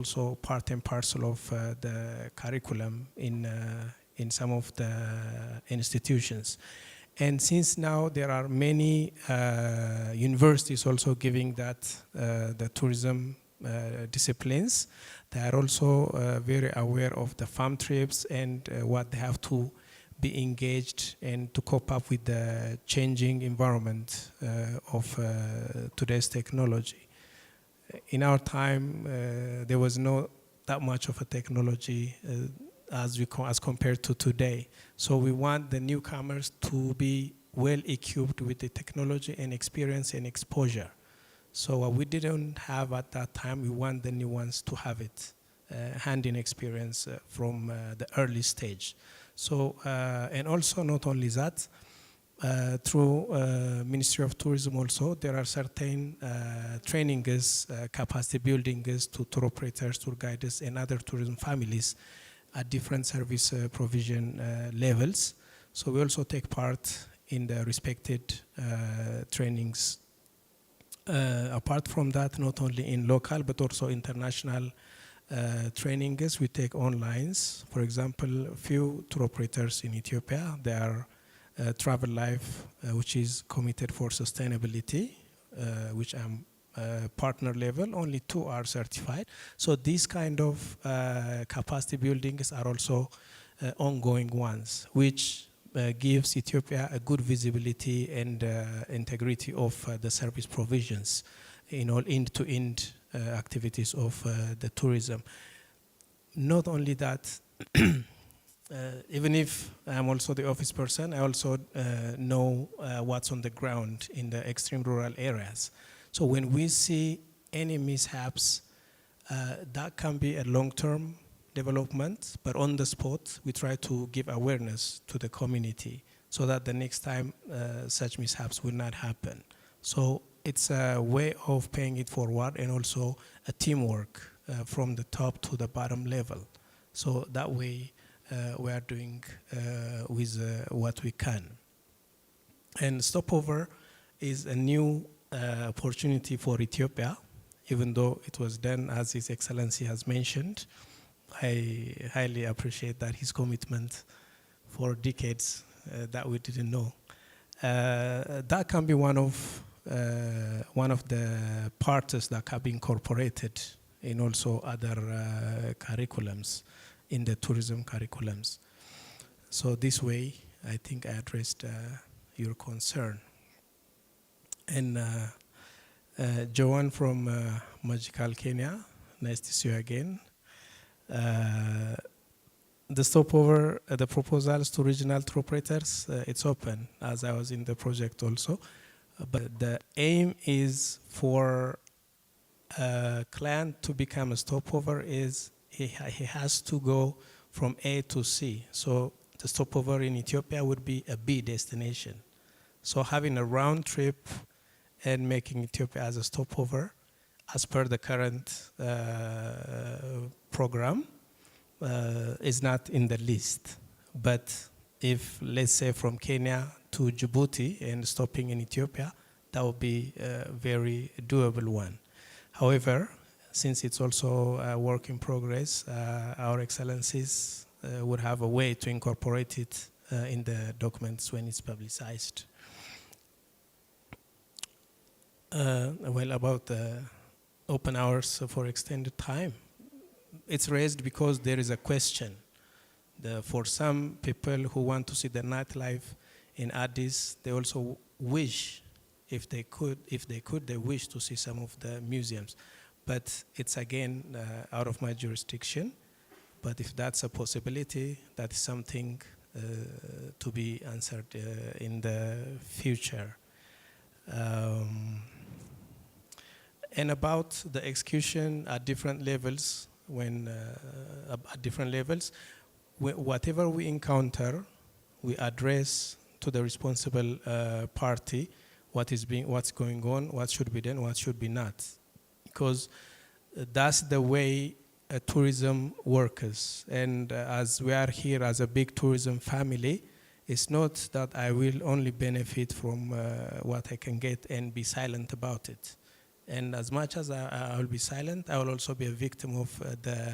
also part and parcel of the curriculum in some of the institutions. And since now there are many universities also giving that the tourism disciplines, they are also very aware of the farm trips and what they have to be engaged and to cope up with the changing environment of today's technology. In our time, there was not that much of a technology as compared to today. So we want the newcomers to be well equipped with the technology and experience and exposure. So what we didn't have at that time, we want the new ones to have it, hand-in experience from the early stage. So, and also not only that, through Ministry of Tourism also, there are certain trainings, capacity buildings to tour operators, tour guides, and other tourism families at different service provision levels. So we also take part in the respected trainings. Apart from that, not only in local, but also international trainings we take online. For example, a few tour operators in Ethiopia, they are Travel Life, which is committed for sustainability, which I'm partner level, only 2 are certified. So these kind of capacity buildings are also ongoing ones, which gives Ethiopia a good visibility and integrity of the service provisions in all end-to-end activities of the tourism. Not only that, even if I'm also the office person, I also know what's on the ground in the extreme rural areas. So when we see any mishaps, that can be a long-term development, but on the spot, we try to give awareness to the community so that the next time such mishaps will not happen. So it's a way of paying it forward and also a teamwork from the top to the bottom level. So that way we are doing with what we can. And stopover is a new opportunity for Ethiopia, even though it was done, as His Excellency has mentioned. I highly appreciate that his commitment for decades that we didn't know. That can be one of the parts that have been incorporated in also other curriculums, in the tourism curriculums. So this way, I think I addressed your concern. And Joanne from Magical Kenya, nice to see you again. The stopover, the proposals to regional tour operators, it's open, as I was in the project also. But the aim is for a client to become a stopover is he has to go from A to C. So the stopover in Ethiopia would be a B destination. So having a round trip and making Ethiopia as a stopover, as per the current program, is not in the list. But if, let's say, from Kenya to Djibouti and stopping in Ethiopia, that would be a very doable one. However, since it's also a work in progress, our excellencies would have a way to incorporate it in the documents when it's publicized. Well, about the open hours for extended time, it's raised because there is a question. For some people who want to see the nightlife in Addis, they also wish, if they could, they wish to see some of the museums. But it's again out of my jurisdiction. But if that's a possibility, that is something to be answered in the future. And about the execution at different levels, whatever we encounter, we address to the responsible party what's going on, what should be done, what should be not, because that's the way tourism works. And as we are here as a big tourism family, it's not that I will only benefit from what I can get and be silent about it. And as much as I will be silent, I will also be a victim of the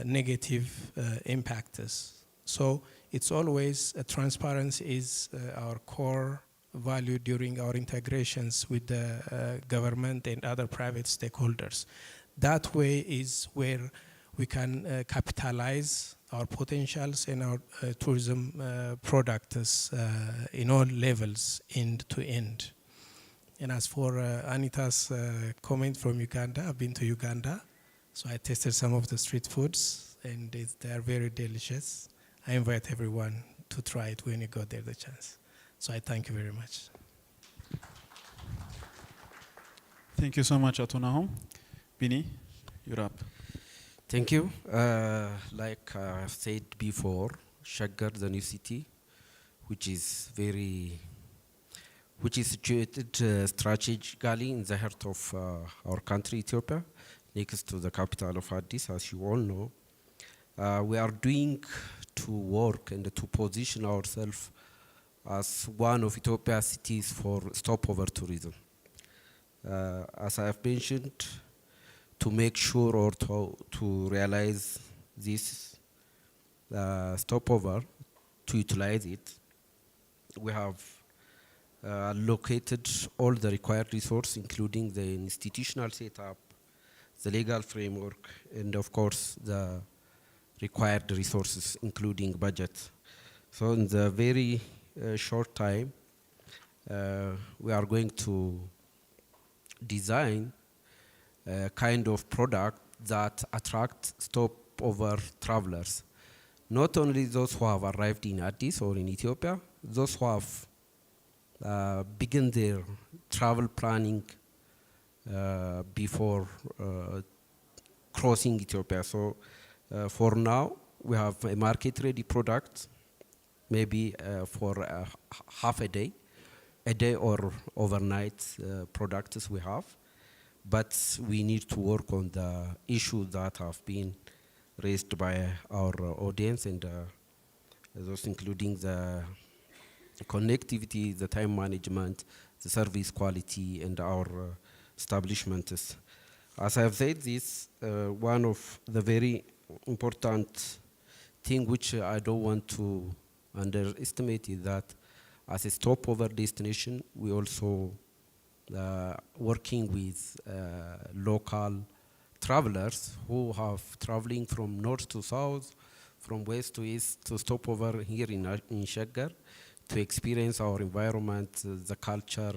negative impacts. So it's always transparency is our core value during our integrations with the government and other private stakeholders. That way is where we can capitalize our potentials and our tourism products in all levels, end to end. And as for Anita's comment from Uganda, I've been to Uganda, so I tasted some of the street foods, and they are very delicious. I invite everyone to try it when you go there the chance. So I thank you very much. Thank you so much, Ato Nahum. Bini, you're up. Thank you. Like I've said before, Shaggar, the new city, which is situated strategically in the heart of our country, Ethiopia, next to the capital of Addis, as you all know. We are doing to work and to position ourselves as one of Ethiopia's cities for stopover tourism. As I have mentioned, to make sure or to realize this stopover, to utilize it, we have allocated all the required resources, including the institutional setup, the legal framework, and of course the required resources, including budget. So in the very short time, we are going to design a kind of product that attracts stopover travelers. Not only those who have arrived in Addis or in Ethiopia, those who have begin their travel planning before crossing Ethiopia. So for now, we have a market-ready product, maybe for half a day or overnight products we have. But we need to work on the issues that have been raised by our audience, and those including the connectivity, the time management, the service quality, and our establishments. As I have said this, one of the very important thing which I don't want to underestimate is that as a stopover destination, we also working with local travelers who have traveling from north to south, from west to east, to stop over here in Shaggar to experience our environment, the culture,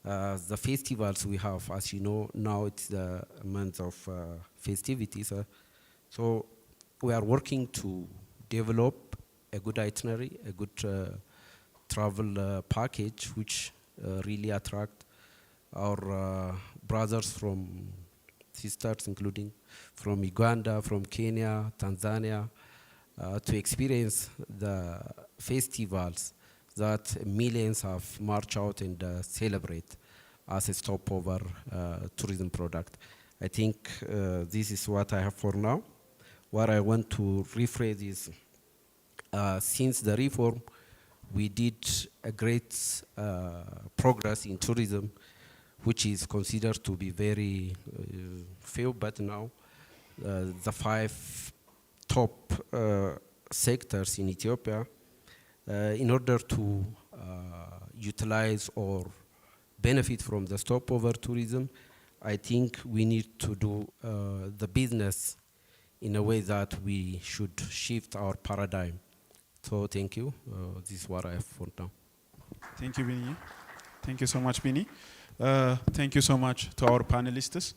the festivals we have. As you know, now it's the month of festivities. So we are working to develop a good itinerary, a good travel package which really attract our brothers from sisters, including from Uganda, from Kenya, Tanzania, to experience the festivals that millions have marched out and celebrate as a stopover tourism product. I think this is what I have for now. What I want to rephrase is, since the reform, we did a great progress in tourism, which is considered to be very few, but now the 5 top sectors in Ethiopia, in order to utilize or benefit from the stopover tourism, I think we need to do the business in a way that we should shift our paradigm. So thank you. This is what I have for now. Thank you, Bini. Thank you so much, Bini. Thank you so much to our panelists,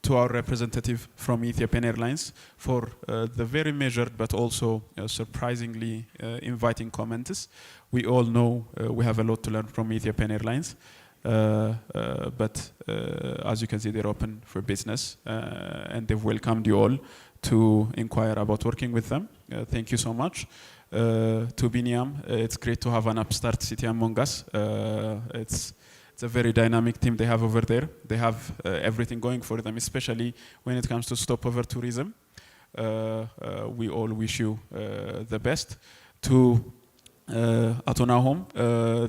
to our representative from Ethiopian Airlines for the very measured but also surprisingly inviting comments. We all know we have a lot to learn from Ethiopian Airlines, but as you can see, they're open for business and they've welcomed you all to inquire about working with them. Thank you so much. To Biniam, it's great to have an upstart city among us. It's a very dynamic team they have over there. They have everything going for them, especially when it comes to stopover tourism. We all wish you the best. To Ato Nahom,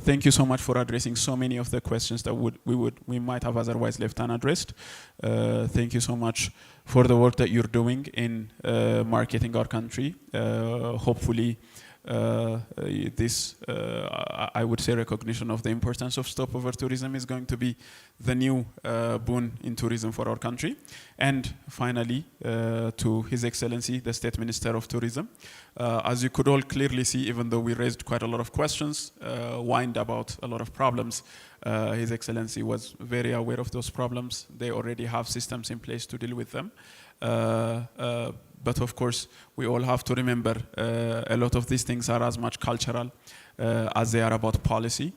thank you so much for addressing so many of the questions that we might have otherwise left unaddressed. Thank you so much for the work that you're doing in marketing our country. Hopefully, this, I would say, recognition of the importance of stopover tourism is going to be the new boon in tourism for our country. And finally, to His Excellency, the State Minister of Tourism. As you could all clearly see, even though we raised quite a lot of questions, whined about a lot of problems, His Excellency was very aware of those problems. They already have systems in place to deal with them. But of course, we all have to remember a lot of these things are as much cultural as they are about policy.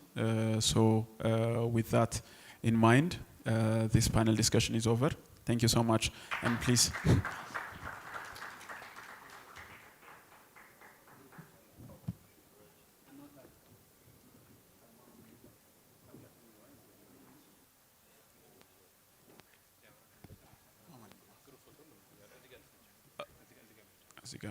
So with that in mind, this panel discussion is over. Thank you so much, and please. As you go.